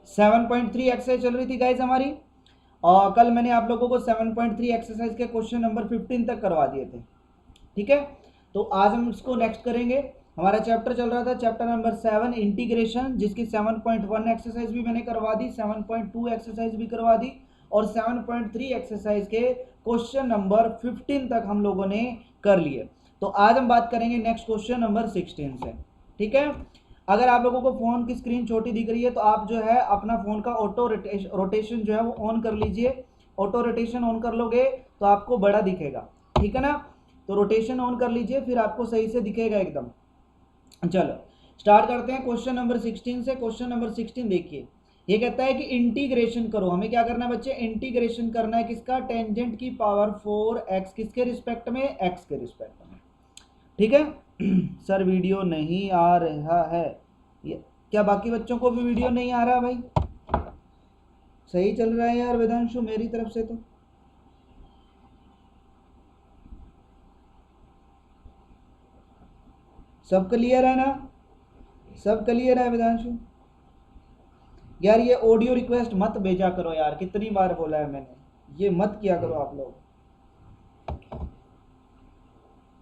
7.3 exercise चल रही थी गाइज हमारी, और कल मैंने आप लोगों को 7.3 एक्सरसाइज के क्वेश्चन नंबर 15 तक करवा दिए थे। ठीक है, तो आज हम इसको नेक्स्ट करेंगे। हमारा चैप्टर चल रहा था चैप्टर नंबर 7 इंटीग्रेशन, जिसकी 7.1 एक्सरसाइज भी मैंने करवा दी, 7.2 एक्सरसाइज भी करवा दी, और 7.3 एक्सरसाइज के क्वेश्चन नंबर 15 तक हम लोगों ने कर लिए। तो आज हम बात करेंगे नेक्स्ट क्वेश्चन नंबर 16 से। ठीक है, अगर आप लोगों को फोन की स्क्रीन छोटी दिख रही है तो आप जो है अपना फोन का ऑटो रोटेशन जो है वो ऑन कर लीजिए। ऑटो रोटेशन ऑन कर लोगे तो आपको बड़ा दिखेगा, ठीक है ना। तो रोटेशन ऑन कर लीजिए, फिर आपको सही से दिखेगा एकदम। चलो स्टार्ट करते हैं क्वेश्चन नंबर 16 से। क्वेश्चन नंबर 16 देखिए, ये कहता है कि इंटीग्रेशन करो। हमें क्या करना है बच्चे, इंटीग्रेशन करना है किसका, टेंजेंट की पावर 4x किसके रिस्पेक्ट में, x के रिस्पेक्ट में। ठीक है सर वीडियो नहीं आ रहा है, ये क्या बाकी बच्चों को भी वीडियो नहीं आ रहा भाई? सही चल रहा है यार वेदांशु मेरी तरफ से तो। सब क्लियर है ना, सब क्लियर है वेदांशु? यार ये ऑडियो रिक्वेस्ट मत भेजा करो यार, कितनी बार बोला है मैंने, ये मत किया करो आप लोग।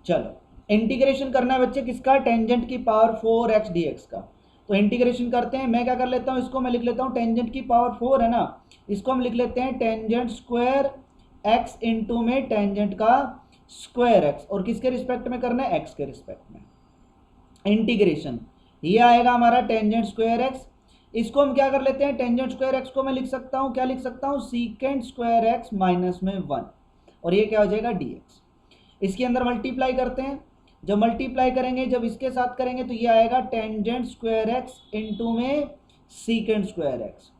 चलो इंटीग्रेशन करना है बच्चे किसका, टेंजेंट की पावर 4x dx का। तो इंटीग्रेशन करते हैं, मैं क्या कर लेता हूँ, इसको मैं लिख लेता हूँ टेंजेंट की पावर 4 है ना, इसको हम लिख लेते हैं टेंजेंट स्क्वायर x इंटू में टेंजेंट का स्क्वायर x, और किसके रिस्पेक्ट में करना है, x के रिस्पेक्ट में। इंटीग्रेशन ये आएगा हमारा टेंजेंट स्क्वायर x, इसको हम क्या कर लेते हैं, टेंजेंट स्क्वायर x को मैं लिख सकता हूँ, क्या लिख सकता हूँ, सीकेंट स्क्वायर x माइनस में 1, और ये क्या हो जाएगा dx। इसके अंदर मल्टीप्लाई करते हैं, जब मल्टीप्लाई करेंगे, जब इसके साथ करेंगे तो ये आएगा टेंजेंट स्क्वायर x इंटू में सीकेंट स्क्वायर x,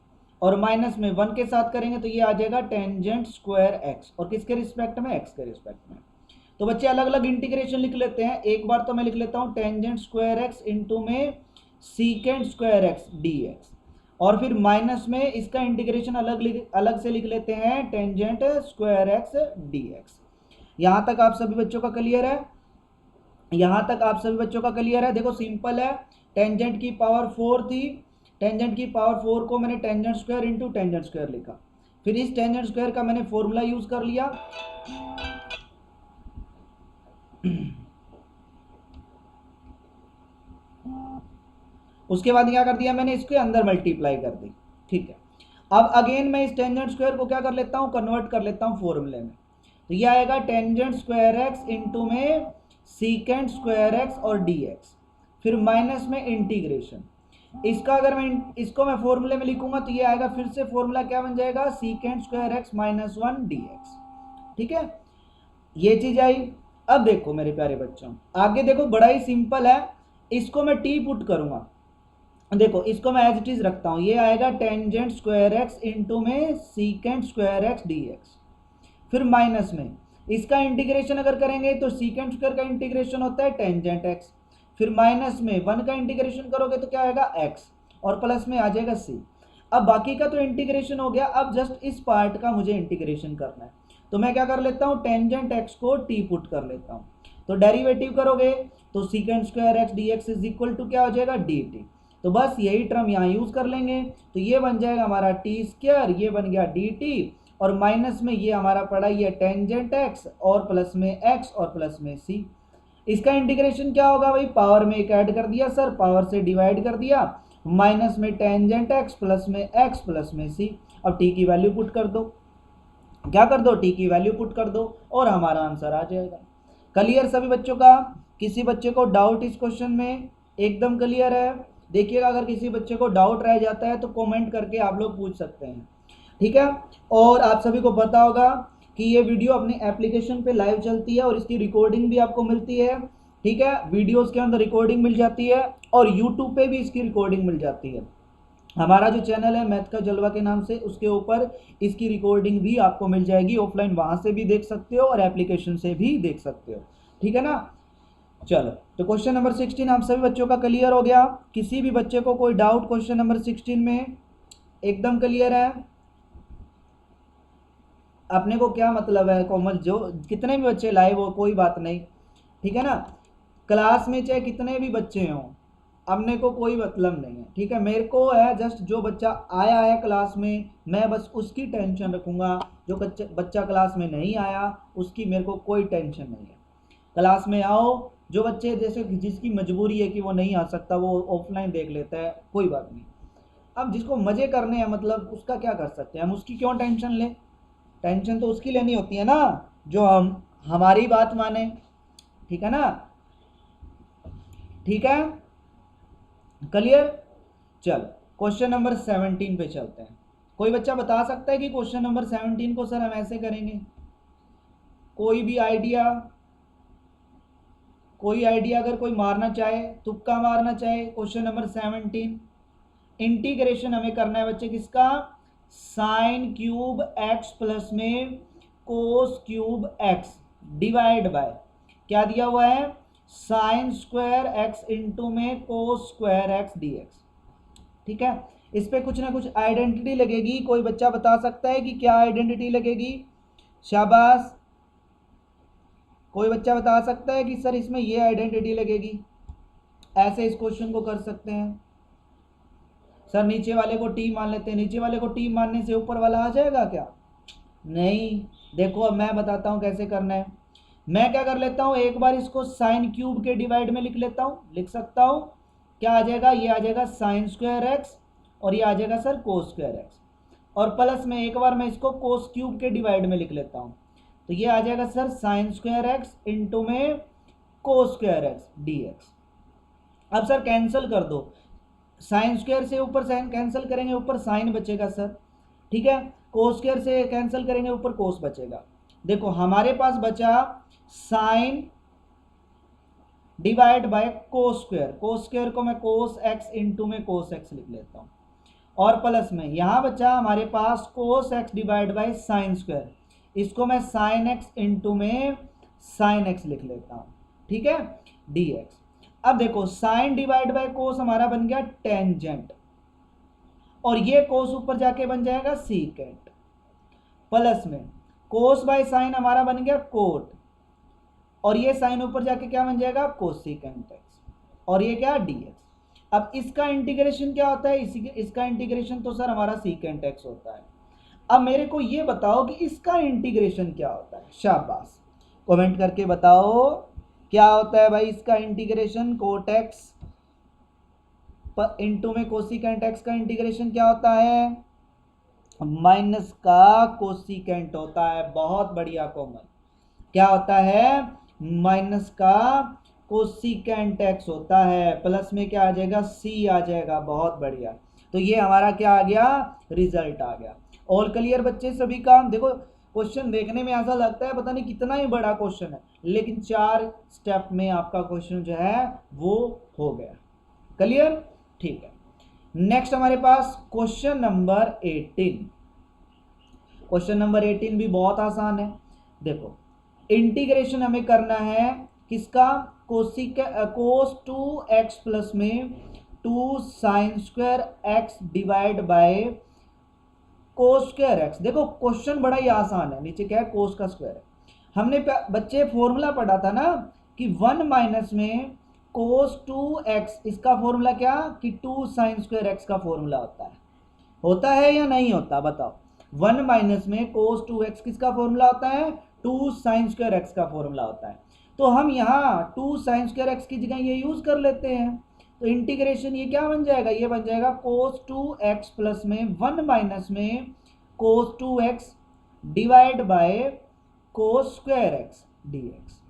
और माइनस में 1 के साथ करेंगे तो ये आ जाएगा टेंजेंट स्क्वायर x, और किसके रिस्पेक्ट में, x के रिस्पेक्ट में। तो बच्चे अलग अलग इंटीग्रेशन लिख लेते हैं। एक बार तो मैं लिख लेता हूँ टेंजेंट स्क्वायर x इंटू में सीकेंट स्क्वायर x dx, और फिर माइनस में इसका इंटीग्रेशन अलग से लिख लेते हैं टेंजेंट स्क्वायर x dx। यहां तक आप सभी बच्चों का क्लियर है, यहां तक आप सभी बच्चों का क्लियर है। देखो सिंपल है, टेंजेंट की पावर 4 थी, टेंजेंट की पावर 4 को मैंने tangent square into tangent square लिखा, फिर इस टेंजेंट स्क्वायर का मैंने फॉर्मूला यूज कर लिया। उसके बाद क्या कर दिया मैंने, इसके अंदर मल्टीप्लाई कर दी। ठीक है, अब अगेन मैं इस टेंजेंट स्क्वायर को क्या कर लेता हूं, कन्वर्ट कर लेता हूं फॉर्मूले में। तो ये आएगा टेंजेंट स्क्वायर x इंटू में सीकेंट स्क्वायर x और dx, फिर माइनस में इंटीग्रेशन। इसका अगर मैं इसको मैं फॉर्मूले में लिखूंगा तो ये आएगा, फिर से फॉर्मूला क्या बन जाएगा, secant square x minus 1 dx। ठीक है, ये चीज आई। अब देखो मेरे प्यारे बच्चों, आगे देखो बड़ा ही सिंपल है, इसको मैं t पुट करूंगा। देखो इसको मैं एज इट इज रखता हूं, ये आएगा टेंजेंट स्क्वायर x इंटू में सीकेंट स्क्वायर x dx, फिर माइनस में इसका इंटीग्रेशन अगर करेंगे तो सीकेंट स्क्वायर का इंटीग्रेशन होता है टेंजेंट x, फिर माइनस में 1 का इंटीग्रेशन करोगे तो क्या आएगा x, और प्लस में आ जाएगा c। अब बाकी का तो इंटीग्रेशन हो गया, अब जस्ट इस पार्ट का मुझे इंटीग्रेशन करना है। तो मैं क्या कर लेता हूँ, टेंजेंट x को t पुट कर लेता हूँ, तो डेरिवेटिव करोगे तो secant square x dx is equal to क्या हो जाएगा, dt। तो बस यही टर्म यहाँ यूज कर लेंगे, तो ये बन जाएगा हमारा टी स्क्वायर, ये बन गया dt, और माइनस में ये हमारा पड़ा ये टेंजेंट x, और प्लस में x, और प्लस में c। इसका इंटीग्रेशन क्या होगा भाई, पावर में एक ऐड कर दिया सर, पावर से डिवाइड कर दिया, माइनस में टेंजेंट x प्लस में x प्लस में c। अब t की वैल्यू पुट कर दो, क्या कर दो, t की वैल्यू पुट कर दो, और हमारा आंसर आ जाएगा। क्लियर सभी बच्चों का? किसी बच्चे को डाउट इस क्वेश्चन में? एकदम क्लियर है। देखिएगा अगर किसी बच्चे को डाउट रह जाता है तो कमेंट करके आप लोग पूछ सकते हैं, ठीक है। और आप सभी को पता होगा कि ये वीडियो अपनी एप्लीकेशन पे लाइव चलती है, और इसकी रिकॉर्डिंग भी आपको मिलती है, ठीक है। वीडियोस के अंदर रिकॉर्डिंग मिल जाती है, और यूट्यूब पे भी इसकी रिकॉर्डिंग मिल जाती है। हमारा जो चैनल है मैथ का जलवा के नाम से, उसके ऊपर इसकी रिकॉर्डिंग भी आपको मिल जाएगी, ऑफलाइन वहां से भी देख सकते हो और एप्लीकेशन से भी देख सकते हो, ठीक है ना। चलो तो क्वेश्चन नंबर 16 आप सभी बच्चों का क्लियर हो गया। किसी भी बच्चे को कोई डाउट क्वेश्चन नंबर 16 में? एकदम क्लियर है। अपने को क्या मतलब है कोमल, जो कितने भी बच्चे लाइव हो कोई बात नहीं, ठीक है ना। क्लास में चाहे कितने भी बच्चे हों, अपने को कोई मतलब नहीं है, ठीक है। मेरे को है जस्ट जो बच्चा आया है क्लास में, मैं बस उसकी टेंशन रखूंगा। जो बच्चा क्लास में नहीं आया उसकी मेरे को कोई टेंशन नहीं है। क्लास में आओ, जो बच्चे जैसे जिसकी मजबूरी है कि वो नहीं आ सकता वो ऑफलाइन देख लेता है, कोई बात नहीं। अब जिसको मजे करने हैं मतलब उसका क्या कर सकते हैं हम, उसकी क्यों टेंशन ले। टेंशन तो उसकी लेनी होती है ना जो हम हमारी बात माने, ठीक है ना, ठीक है, क्लियर। चल क्वेश्चन नंबर 17 पे चलते हैं। कोई बच्चा बता सकता है कि क्वेश्चन नंबर 17 को सर हम ऐसे करेंगे, कोई भी आइडिया, कोई आइडिया अगर कोई मारना चाहे, तुक्का मारना चाहे। क्वेश्चन नंबर 17 इंटीग्रेशन हमें करना है बच्चे किसका, साइन क्यूब एक्स प्लस में cos cube x divide bye क्या दिया हुआ है, साइन स्क्वायर एक्स इंटू में cos square x d x, ठीक है। इस पे कुछ ना कुछ आइडेंटिटी लगेगी। कोई बच्चा बता सकता है कि क्या आइडेंटिटी लगेगी, शाबाश। कोई बच्चा बता सकता है कि सर इसमें ये आइडेंटिटी लगेगी, ऐसे इस क्वेश्चन को कर सकते हैं। सर नीचे वाले को टी मान लेते हैं, नीचे वाले को टी मानने से ऊपर वाला आ जाएगा क्या, नहीं। देखो अब मैं बताता हूं कैसे करना है। मैं क्या कर लेता हूं, एक बार इसको साइन क्यूब के डिवाइड में लिख लेता हूं, लिख सकता हूं। क्या आ जाएगा, ये आ जाएगा साइन स्क्वायर एक्स और ये आ जाएगा सर कोस स्क्वायर एक्स, और प्लस में एक बार मैं इसको कोस क्यूब के डिवाइड में लिख लेता हूं, तो ये आ जाएगा sir sine square x into में cos square x d x. अब सर कैंसिल कर दो, साइन स्क्वायर से ऊपर साइन कैंसिल करेंगे, ऊपर साइन बचेगा सर, ठीक है। कोस स्क्वायर से कैंसिल करेंगे, ऊपर कोस बचेगा। देखो हमारे पास बचा sine divide by cos square, cos square को मैं कोस एक्स इंटू में कोस एक्स लिख लेता हूं, और प्लस में यहां बचा हमारे पास cos x divide by sine square, इसको मैं साइन एक्स इंटू में साइन एक्स लिख लेता हूं, ठीक है, डी एक्स। अब देखो साइन डिवाइड बाय कोस हमारा बन गया टेंजेंट, और ये कोस ऊपर जाके बन जाएगा सीकेंट, प्लस में कोस बाय साइन हमारा बन गया कोट, और ये साइन ऊपर जाके क्या बन जाएगा कोसिकेंट एक्स, और ये क्या डी एक्स। अब इसका इंटीग्रेशन क्या होता है, इसका इंटीग्रेशन तो सर हमारा सीकेंट एक्स होता है। अब मेरे को ये बताओ कि इसका इंटीग्रेशन क्या होता है, शाबाश, कमेंट करके बताओ क्या होता है भाई इसका इंटीग्रेशन। कोट एक्स इंटू में कोसिकेंट एक्स का इंटीग्रेशन क्या होता है, माइनस का कोसिकेंट होता है। बहुत बढ़िया कोमल, क्या होता है, माइनस का कोसिकेंट एक्स होता है, प्लस में क्या आ जाएगा सी आ जाएगा। बहुत बढ़िया, तो ये हमारा क्या आ गया, रिजल्ट आ गया। ऑल क्लियर बच्चे सभी का। देखो क्वेश्चन देखने में ऐसा लगता है पता नहीं कितना ही बड़ा क्वेश्चन है, लेकिन 4 स्टेप में आपका क्वेश्चन जो है वो हो गया। क्लियर, ठीक है। नेक्स्ट हमारे पास क्वेश्चन नंबर 18। क्वेश्चन नंबर 18 भी बहुत आसान है। देखो इंटीग्रेशन हमें करना है किसका, कोस 2x प्लस में 2 sign square x divide by cos square x. देखो क्वेश्चन बड़ा ही आसान है, नीचे क्या है कोस का स्क्वायर है। हमने बच्चे फॉर्मूला पढ़ा था ना कि 1 माइनस में कोस 2x, इसका फॉर्मूला क्या कि 2 साइन स्क्वायर एक्स का फॉर्मूला होता है या नहीं होता, बताओ। 1 माइनस में कोस 2x किसका फॉर्मूला होता है, 2 साइन स्क्वायर एक्स का फॉर्मूला होता है। तो हम यहाँ 2 साइन स्क्वायर एक्स की जगह ये यूज कर लेते हैं, तो इंटीग्रेशन ये क्या बन जाएगा, ये बन जाएगा कोस 2x प्लस में 1 माइनस में कोस 2x divide by cos square x dx।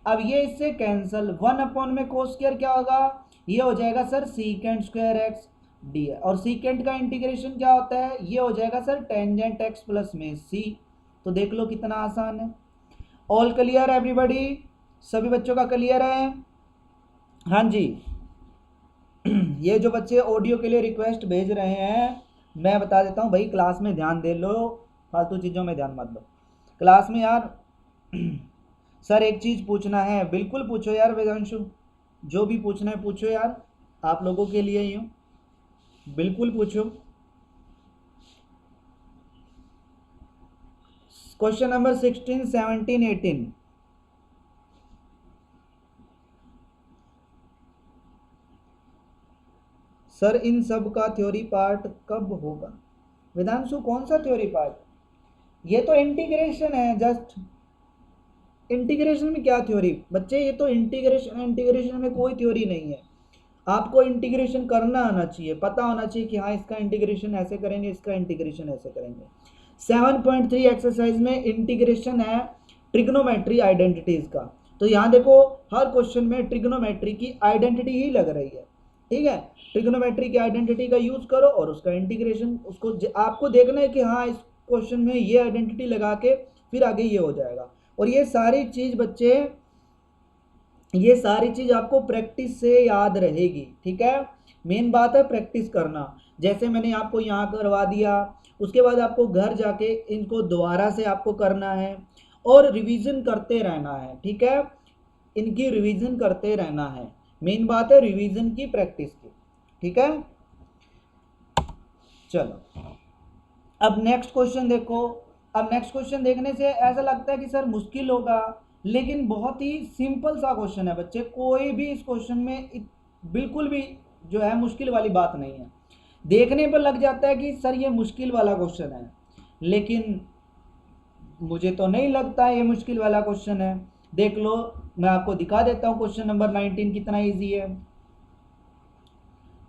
अब ये इससे कैंसल, 1 अपॉन में कोस स्क्वायर क्या होगा, ये हो जाएगा sir secant square x D, और सीकेंट का इंटीग्रेशन क्या होता है, ये हो जाएगा सर टेंजेंट एक्स प्लस में सी। तो देख लो कितना आसान है। ऑल क्लियर एवरीबॉडी, सभी बच्चों का क्लियर है, हाँ जी। ये जो बच्चे ऑडियो के लिए रिक्वेस्ट भेज रहे हैं, मैं बता देता हूँ भाई क्लास में ध्यान दे लो, फालतू चीज़ों में ध्यान मत दो क्लास में यार। सर एक चीज़ पूछना है, बिल्कुल पूछो यार वेदांशु, जो भी पूछना है पूछो यार, आप लोगों के लिए ही हूँ, बिल्कुल पूछो। Question number 16, 17, 18। सर इन सब का थ्योरी पार्ट कब होगा? वेदांशु कौन सा थ्योरी पार्ट? ये तो इंटीग्रेशन है, जस्ट इंटीग्रेशन में क्या थ्योरी बच्चे, ये तो इंटीग्रेशन है, इंटीग्रेशन में कोई थ्योरी नहीं है। आपको इंटीग्रेशन करना आना चाहिए, पता होना चाहिए कि हाँ इसका इंटीग्रेशन ऐसे करेंगे, इसका इंटीग्रेशन ऐसे करेंगे। 7.3 एक्सरसाइज में इंटीग्रेशन है ट्रिग्नोमेट्री आइडेंटिटीज का। तो यहाँ देखो हर क्वेश्चन में ट्रिग्नोमेट्री की आइडेंटिटी ही लग रही है, ठीक है। ट्रिग्नोमेट्री की आइडेंटिटी का यूज करो और उसका इंटीग्रेशन, उसको आपको देखना है कि हाँ इस क्वेश्चन में ये आइडेंटिटी लगा के फिर आगे ये हो जाएगा। और ये सारी चीज बच्चे, ये सारी चीज आपको प्रैक्टिस से याद रहेगी, ठीक है। मेन बात है प्रैक्टिस करना। जैसे मैंने आपको यहाँ करवा दिया, उसके बाद आपको घर जाके इनको दोबारा से आपको करना है और रिवीजन करते रहना है, ठीक है। इनकी रिवीजन करते रहना है, मेन बात है रिवीजन की, प्रैक्टिस की, ठीक है। चलो अब नेक्स्ट क्वेश्चन देखो। अब नेक्स्ट क्वेश्चन देखने से ऐसा लगता है कि सर मुश्किल होगा, लेकिन बहुत ही सिंपल सा क्वेश्चन है बच्चे। कोई भी इस क्वेश्चन में बिल्कुल भी जो है मुश्किल वाली बात नहीं है। देखने पर लग जाता है कि सर ये मुश्किल वाला क्वेश्चन है, लेकिन मुझे तो नहीं लगता ये मुश्किल वाला क्वेश्चन है। देख लो, मैं आपको दिखा देता हूँ क्वेश्चन नंबर 19 कितना इजी है।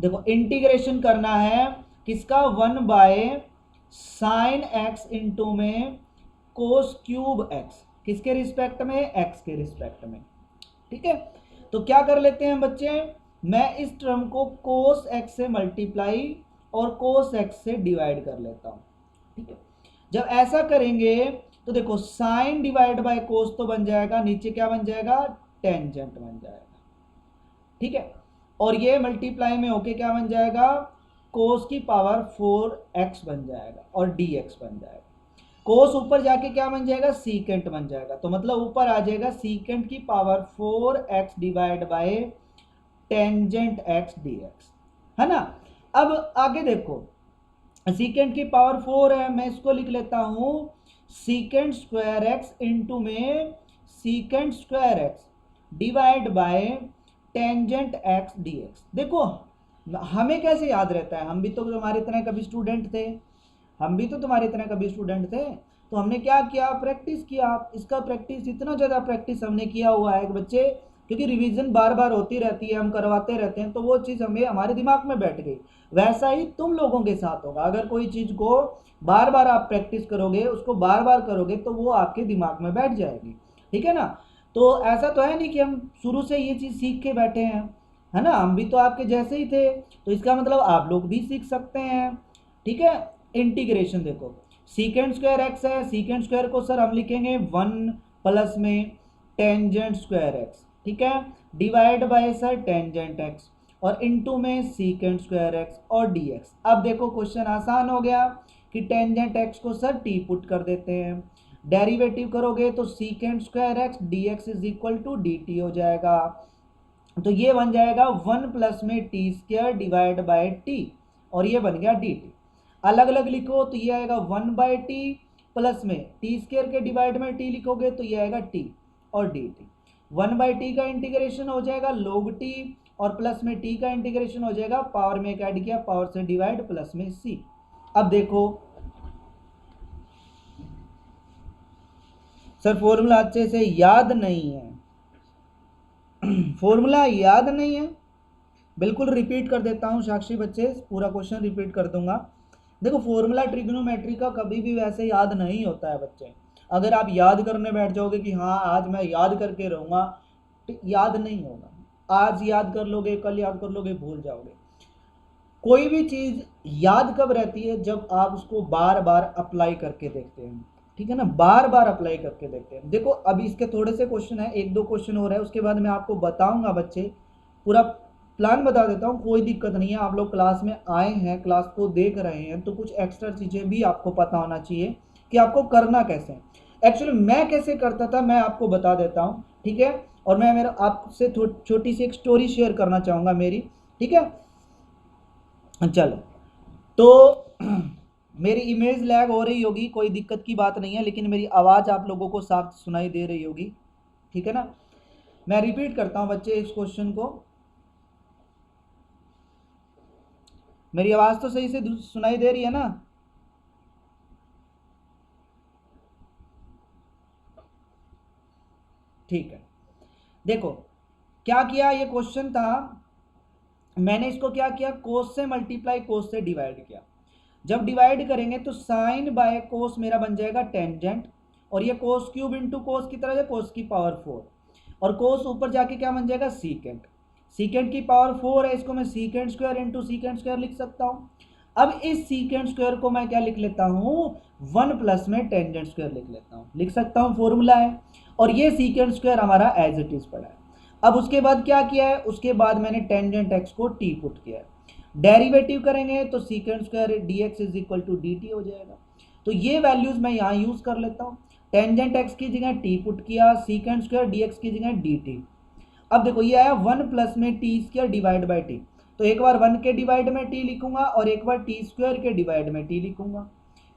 देखो इंटीग्रेशन करना है किसका, 1 बाय साइन एक्स इंटू में कोस क्यूब एक्स, किसके रिस्पेक्ट में, एक्स के रिस्पेक्ट में, ठीक है। तो क्या कर लेते हैं बच्चे, मैं इस टर्म को कोस एक्स से मल्टीप्लाई और कोस एक्स से डिवाइड कर लेता हूं, ठीक है। जब ऐसा करेंगे तो देखो साइन डिवाइड बाय कोस तो बन जाएगा, नीचे क्या बन जाएगा, टेंजेंट बन जाएगा, ठीक है। और ये मल्टीप्लाई में होके क्या बन जाएगा, कोस की पावर 4x बन जाएगा और dx बन जाएगा। कोस ऊपर जाके क्या बन जाएगा, सीकेंट बन जाएगा। तो मतलब ऊपर आ जाएगा सीकेंट की power 4x divide by tangent x dx, है ना। अब आगे देखो, सीकेंट की पावर 4 है, मैं इसको लिख लेता हूं सीकेंट स्क्वायर x इंटू में secant square x divide by tangent x dx। देखो हमें कैसे याद रहता है, हम भी तो तुम्हारी तरह कभी स्टूडेंट थे, हम भी तो तुम्हारी तरह कभी स्टूडेंट थे। तो हमने क्या किया, प्रैक्टिस किया। इसका प्रैक्टिस, इतना ज़्यादा प्रैक्टिस हमने किया हुआ है कि बच्चे, क्योंकि रिवीजन बार बार होती रहती है, हम करवाते रहते हैं, तो वो चीज़ हमें हमारे दिमाग में बैठ गई। वैसा ही तुम लोगों के साथ होगा, अगर कोई चीज़ को बार बार आप प्रैक्टिस करोगे, उसको बार बार करोगे, तो वो आपके दिमाग में बैठ जाएगी, ठीक है ना। तो ऐसा तो है नहीं कि हम शुरू से ये चीज़ सीख के बैठे हैं, है ना। हम भी तो आपके जैसे ही थे, तो इसका मतलब आप लोग भी सीख सकते हैं, ठीक है। इंटीग्रेशन देखो, सीकेंट स्क्वायर एक्स है, सीकेंट स्क्वायर को सर हम लिखेंगे 1 प्लस में टेंजेंट स्क्वायर एक्स, ठीक है, divide by sir tangent X और इनटू में सीकेंट स्क्वायर एक्स और डीएक्स। अब देखो क्वेश्चन आसान हो गया कि टेंजेंट एक्स को सर टी पुट कर देते हैं, डेरिवेटिव करोगे तो secant square X DX is equal to D T हो जाएगा। तो ये बन जाएगा 1 प्लस में T square divide by T और ये बन गया डी टी। अलग अलग लिखो तो ये आएगा 1 बाय टी प्लस में टी स्क्वायर के डिवाइड में टी लिखोगे तो ये आएगा टी और डी टी। 1 बाय टी का इंटीग्रेशन हो जाएगा log टी और प्लस में टी का इंटीग्रेशन हो जाएगा, पावर में एक ऐड किया, पावर से डिवाइड प्लस में सी। अब देखो सर फॉर्मूला अच्छे से याद नहीं है, फॉर्मूला याद नहीं है, बिल्कुल रिपीट कर देता हूँ साक्षी बच्चे, पूरा क्वेश्चन रिपीट कर दूंगा। देखो फॉर्मूला ट्रिग्नोमेट्री का कभी भी वैसे याद नहीं होता है बच्चे। अगर आप याद करने बैठ जाओगे कि हाँ आज मैं याद करके रहूँगा, तो याद नहीं होगा। आज याद कर लोगे, कल याद कर लोगे, भूल जाओगे। कोई भी चीज़ याद कब रहती है, जब आप उसको बार बार अप्लाई करके देखते हैं, ठीक है ना, बार बार अप्लाई करके देखते हैं। देखो अभी इसके थोड़े से क्वेश्चन है, 1-2 क्वेश्चन हो रहा है, उसके बाद मैं आपको बताऊंगा बच्चे, पूरा प्लान बता देता हूँ, कोई दिक्कत नहीं है। आप लोग क्लास में आए हैं, क्लास को देख रहे हैं, तो कुछ एक्स्ट्रा चीज़ें भी आपको पता होना चाहिए कि आपको करना कैसे। एक्चुअली मैं कैसे करता था मैं आपको बता देता हूँ, ठीक है। और मैं मेरा आपसे छोटी सी एक स्टोरी शेयर करना चाहूँगा मेरी, ठीक है। चलो तो मेरी इमेज लैग हो रही होगी, कोई दिक्कत की बात नहीं है, लेकिन मेरी आवाज़ आप लोगों को साफ सुनाई दे रही होगी, ठीक है ना। मैं रिपीट करता हूँ बच्चे इस क्वेश्चन को। मेरी आवाज तो सही से सुनाई दे रही है ना? ठीक है, देखो क्या किया, ये क्वेश्चन था, मैंने इसको क्या किया, कोस से मल्टीप्लाई कोस से डिवाइड किया। जब डिवाइड करेंगे तो साइन बाय कोस मेरा बन जाएगा टेंजेंट, और ये कोस क्यूब इंटू कोस की तरह है, कोस की पावर 4, और कोस ऊपर जाके क्या बन जाएगा, सीकेंट। सीकेंट की पावर 4 है, इसको मैं secant square into secant square लिख सकता हूँ। अब इस सीकेंट स्क्वायर को मैं क्या लिख लेता हूँ, 1 प्लस में टेंजेंट स्क्वायर लिख लेता हूँ, लिख सकता हूँ, फॉर्मूला है। और ये सीकेंट स्क्वायर हमारा एज इट इज पड़ा है। अब उसके बाद क्या किया है, उसके बाद मैंने टेंजेंट एक्स को टी पुट किया है। डेरिवेटिव करेंगे तो secant square D X is equal to D T हो जाएगा। तो ये वैल्यूज मैं यहाँ यूज कर लेता हूँ। टेंजेंट एक्स की जगह टी पुट किया, सीकेंट स्क्वायर डी एक्स की जगह डी टी। अब देखो ये आया 1 प्लस में T square divide by T, तो एक बार 1 के डिवाइड में टी लिखूंगा और एक बार टी स्क्वायर के डिवाइड में टी लिखूंगा।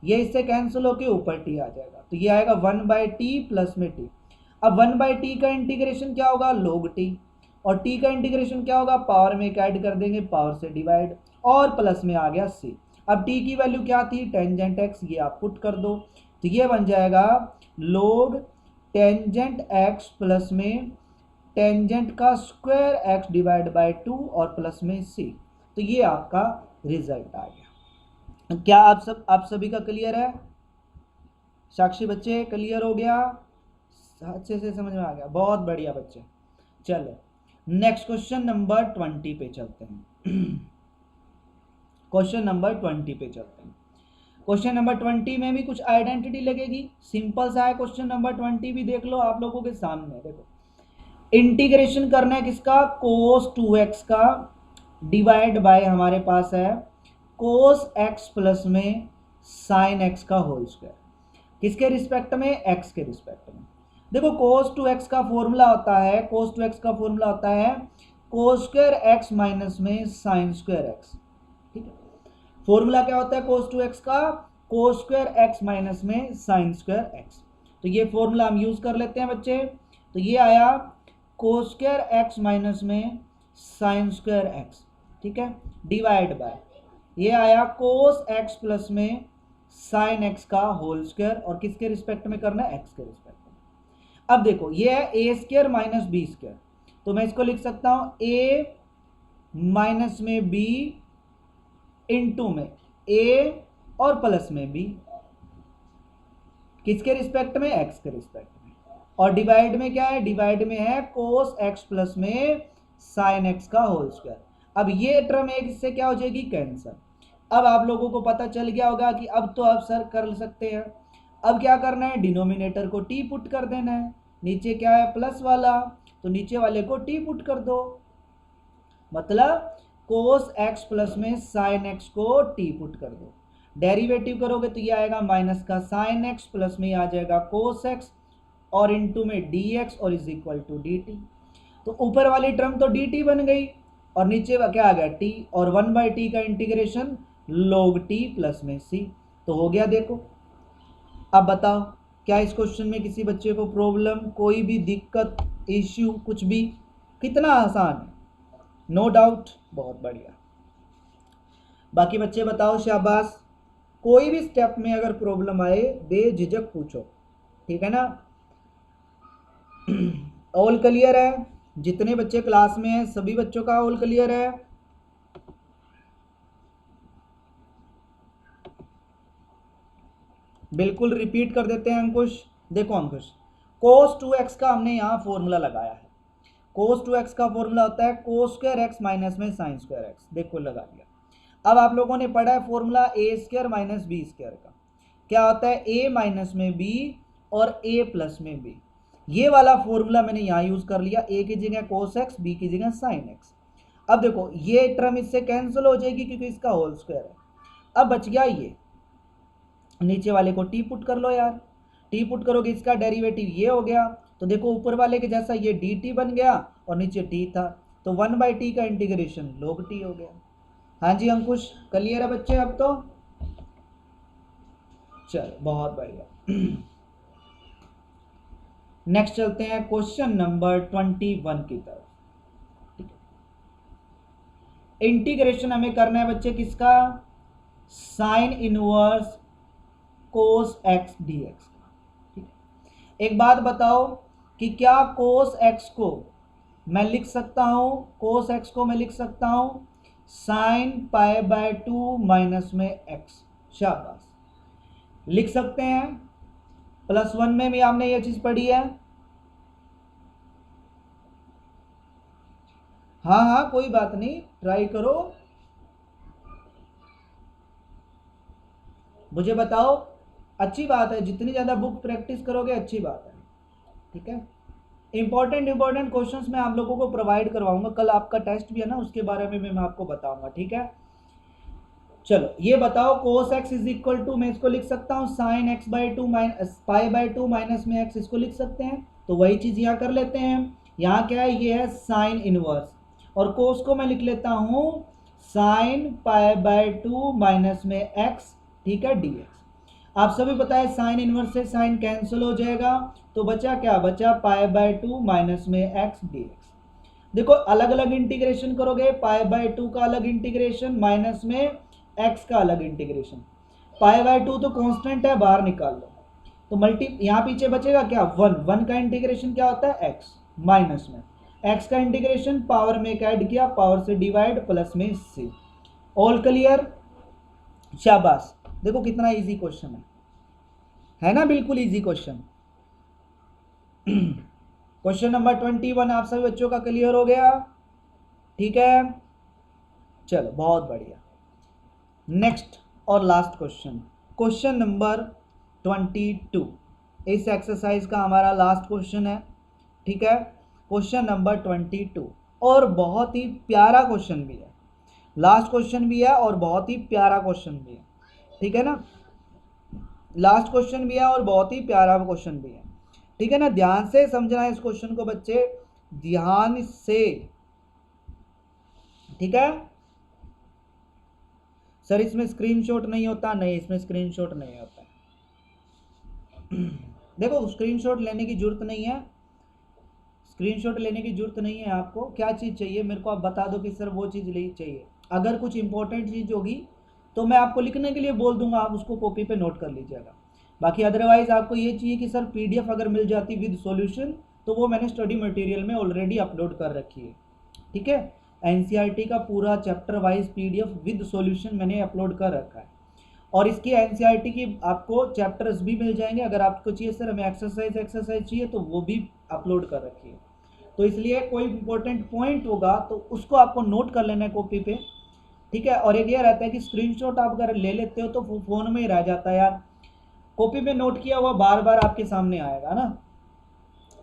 ये इससे कैंसिल होके ऊपर टी आ जाएगा, तो ये आएगा 1 बाई टी प्लस में टी। अब 1 बाई टी का इंटीग्रेशन क्या होगा, log टी, और टी का इंटीग्रेशन क्या होगा, पावर में एक ऐड कर देंगे, पावर से डिवाइड, और प्लस में आ गया सी। अब टी की वैल्यू क्या थी, टेंजेंट एक्स, ये आप पुट कर दो, तो ये बन जाएगा log टेंजेंट एक्स प्लस में टेंजेंट का स्क्वायर एक्स डिवाइड बाय 2 और प्लस में सी। तो ये आपका रिजल्ट आ गया। क्या आप सभी का क्लियर है? साक्षी बच्चे क्लियर हो गया, अच्छे से समझ में आ गया, बहुत बढ़िया बच्चे। चलो नेक्स्ट क्वेश्चन नंबर 20 पे चलते हैं। क्वेश्चन नंबर 20 पे चलते हैं। क्वेश्चन नंबर 20 में भी कुछ आइडेंटिटी लगेगी, सिंपल सा है क्वेश्चन नंबर 20 भी, देख लो आप लोगों के सामने। देखो इंटीग्रेशन करना है किसका, कोस 2x का डिवाइड बाय हमारे पास है कोस x प्लस में साइन x का होल स्क्वायर, किसके रिस्पेक्ट में, x के रिस्पेक्ट में। देखो कोस 2x का फॉर्मूला होता है, कोस 2x का फॉर्मूला होता है कोस स्क्वायर x माइनस में साइन स्क्वायर x। ठीक है, फॉर्मूला क्या होता है कोस 2x का, कोस स्क्वायर x माइनस में साइन स्क्वायर x। तो ये फॉर्मूला हम यूज कर लेते हैं बच्चे। तो ये आया कोस स्क्वायर एक्स माइनस में साइन स्क्वायर एक्स, ठीक है, डिवाइड बाय ये आया कोस एक्स प्लस में साइन एक्स का होल स्क्वायर, और किसके रिस्पेक्ट में करना है, एक्स के रिस्पेक्ट में। अब देखो ये है ए स्क्वायर माइनस बी स्क्वायर, तो मैं इसको लिख सकता हूं ए माइनस में बी इंटू में ए और प्लस में बी, किसके रिस्पेक्ट में, एक्स के रिस्पेक्ट में। और डिवाइड में क्या है, डिवाइड में है कोस एक्स प्लस में साइन एक्स का होल स्क्वायर। अब ये टर्म एक इससे क्या हो जाएगी, कैंसर। अब आप लोगों को पता चल गया होगा कि अब तो आप सर कर सकते हैं। अब क्या करना है, डिनोमिनेटर को टी पुट कर देना है, नीचे क्या है प्लस वाला, तो नीचे वाले को टी पुट कर दो, मतलब कोस एक्स प्लस में साइन एक्स को टी पुट कर दो। डेरिवेटिव करोगे तो ये आएगा माइनस का साइन एक्स प्लस में आ जाएगा कोस एक्स और इंटू में डी एक्स और is equal to D T. तो ऊपर वाली टर्म तो डी टी बन गई और नीचे क्या आ गया टी, और 1 बाई टी का इंटीग्रेशन log टी प्लस में सी। तो हो गया। देखो अब बताओ क्या इस क्वेश्चन में किसी बच्चे को प्रॉब्लम, कोई भी दिक्कत, इश्यू, कुछ भी? कितना आसान है, नो डाउट, बहुत बढ़िया। बाकी बच्चे बताओ, शाबाश। कोई भी स्टेप में अगर प्रॉब्लम आए बेझिझक पूछो, ठीक है ना। ऑल क्लियर है? जितने बच्चे क्लास में हैं सभी बच्चों का ऑल क्लियर है? बिल्कुल रिपीट कर देते हैं अंकुश। देखो अंकुश, cos 2x का हमने यहाँ फॉर्मूला लगाया है। cos 2x का फॉर्मूला होता है cos स्क्वायर एक्स माइनस में साइन स्क्वायर एक्स, देखो लगा दिया। अब आप लोगों ने पढ़ा है फॉर्मूला ए स्क्वायर माइनस बी स्क्वायर का, क्या होता है a माइनस में b और a प्लस में b। ये वाला फॉर्मूला मैंने यहाँ यूज कर लिया, a की जगह cos x, b की जगह sin x। अब देखो ये टर्म इससे कैंसिल हो जाएगी क्योंकि इसका होल स्क्वायर है। अब बच गया ये, नीचे वाले को टी पुट कर लो यार, टी पुट करोगे इसका डेरिवेटिव ये हो गया, तो देखो ऊपर वाले के जैसा ये डी टी बन गया और नीचे टी था, तो 1 बाई टी का इंटीग्रेशन log टी हो गया। हाँ जी अंकुश, क्लियर है बच्चे? अब तो चलो बहुत बढ़िया। नेक्स्ट चलते हैं क्वेश्चन नंबर 21 की तरफ। इंटीग्रेशन हमें करना है बच्चे किसका, sine inverse cos x d x का। ठीक है, एक बात बताओ कि क्या कोस एक्स को मैं लिख सकता हूं, कोस एक्स को मैं लिख सकता हूं साइन पाई बाय 2 माइनस में एक्स, शाबाश, लिख सकते हैं। +1 में भी आपने ये चीज पढ़ी है। हाँ हाँ कोई बात नहीं, ट्राई करो, मुझे बताओ। अच्छी बात है, जितनी ज़्यादा बुक प्रैक्टिस करोगे अच्छी बात है। ठीक है, इंपॉर्टेंट क्वेश्चंस मैं आप लोगों को प्रोवाइड करवाऊंगा, कल आपका टेस्ट भी है ना, उसके बारे में मैं आपको बताऊंगा। ठीक है, चलो ये बताओ, cos X is equal to, मैं इसको लिख सकता हूँ sine X by 2 minus pi by 2 minus में एक्स, इसको लिख सकते हैं। तो वही चीज़ यहाँ कर लेते हैं। यहाँ क्या है, ये है साइन इनवर्स, और कोस को मैं लिख लेता हूँ साइन पाई बाय 2 माइनस में एक्स, ठीक है, डी एक्स। आप सभी पता है साइन इनवर्स से साइन कैंसिल हो जाएगा, तो बचा क्या, बचा पाई बाय 2 माइनस में एक्स डी एक्स। देखो अलग अलग इंटीग्रेशन करोगे, पाई बाय 2 का अलग इंटीग्रेशन, माइनस में एक्स का अलग इंटीग्रेशन। पाई बाय 2 तो कांस्टेंट है, बाहर निकाल लो, तो मल्टी यहाँ पीछे बचेगा क्या, 1 का इंटीग्रेशन क्या होता है, एक्स, माइनस में एक्स का इंटीग्रेशन पावर में ऐड किया, पावर से डिवाइड, प्लस में सी। ऑल क्लियर, शाबाश। देखो कितना इजी क्वेश्चन है ना, बिल्कुल इजी क्वेश्चन। क्वेश्चन नंबर 21 आप सभी बच्चों का क्लियर हो गया। ठीक है, चलो बहुत बढ़िया। नेक्स्ट और लास्ट क्वेश्चन, क्वेश्चन नंबर 22, इस एक्सरसाइज का हमारा लास्ट क्वेश्चन है। ठीक है, क्वेश्चन नंबर 22, और बहुत ही प्यारा क्वेश्चन भी है, लास्ट क्वेश्चन भी है और बहुत ही प्यारा क्वेश्चन भी है। ठीक है ना, लास्ट क्वेश्चन भी है और बहुत ही प्यारा क्वेश्चन भी है। ठीक है ना, ध्यान से समझना है इस क्वेश्चन को बच्चे, ध्यान से। ठीक है सर, इसमें स्क्रीनशॉट नहीं होता, नहीं इसमें स्क्रीनशॉट नहीं होता। देखो स्क्रीनशॉट लेने की जरूरत नहीं है, स्क्रीनशॉट लेने की जरूरत नहीं है आपको। क्या चीज़ चाहिए मेरे को, आप बता दो कि सर वो चीज़ ले चाहिए। अगर कुछ इंपॉर्टेंट चीज़ होगी तो मैं आपको लिखने के लिए बोल दूंगा, आप उसको कॉपी पे नोट कर लीजिएगा। बाकी अदरवाइज आपको ये चाहिए कि सर पीडीएफ अगर मिल जाती विद सॉल्यूशन, तो वो मैंने स्टडी मटेरियल में ऑलरेडी अपलोड कर रखी है। ठीक है, एनसीईआरटी का पूरा chapter wise PDF with solution मैंने अपलोड कर रखा है, और इसकी एनसीईआरटी की आपको चैप्टर्स भी मिल जाएंगे। अगर आपको चाहिए सर हमें एक्सरसाइज चाहिए, तो वो भी अपलोड कर रखी है। तो इसलिए कोई इंपॉर्टेंट पॉइंट होगा तो उसको आपको नोट कर लेना है कॉपी पे। ठीक है, और एक ये रहता है कि स्क्रीनशॉट आप अगर ले लेते हो तो फोन में ही रह जाता है यार, कॉपी पे नोट किया हुआ बार बार आपके सामने आएगा ना,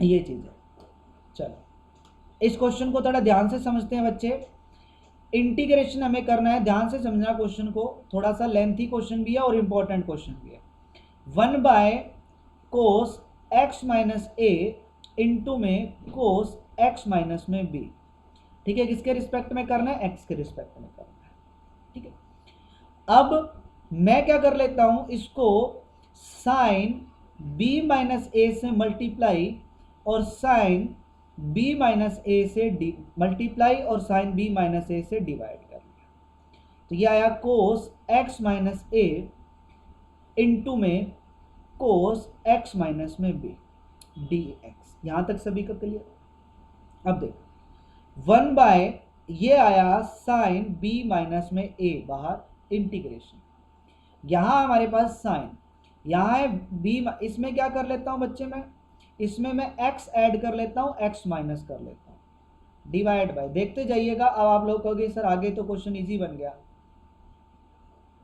ये चीज़ है। चलो इस क्वेश्चन को थोड़ा ध्यान से समझते हैं बच्चे। इंटीग्रेशन हमें करना है, ध्यान से समझना क्वेश्चन को, थोड़ा सा लेंथी क्वेश्चन भी है और इंपॉर्टेंट क्वेश्चन भी है। 1 कोस एक्स माइनस ए इंटू में कोस एक्स माइनस में बी। ठीक है, किसके रिस्पेक्ट में करना है, एक्स के रिस्पेक्ट में करना है। ठीक है, अब मैं क्या कर लेता हूं, इसको साइन बी माइनस ए से मल्टीप्लाई और साइन बी माइनस ए से डी मल्टीप्लाई और साइन बी माइनस ए से डिवाइड कर लिया, तो ये आया कोस एक्स माइनस ए इंटू में कोस एक्स माइनस में बी डी एक्स। यहां तक सभी का क्लियर। अब देखो 1 ये आया साइन बी माइनस में ए, बाहर इंटीग्रेशन, यहां हमारे पास साइन, यहां है बी, इसमें क्या कर लेता हूं बच्चे मैं, इसमें मैं x ऐड कर लेता हूं, x माइनस कर लेता हूं, डिवाइड बाय, देखते जाइएगा। अब आप लोग कहोगे सर आगे तो क्वेश्चन इजी बन गया,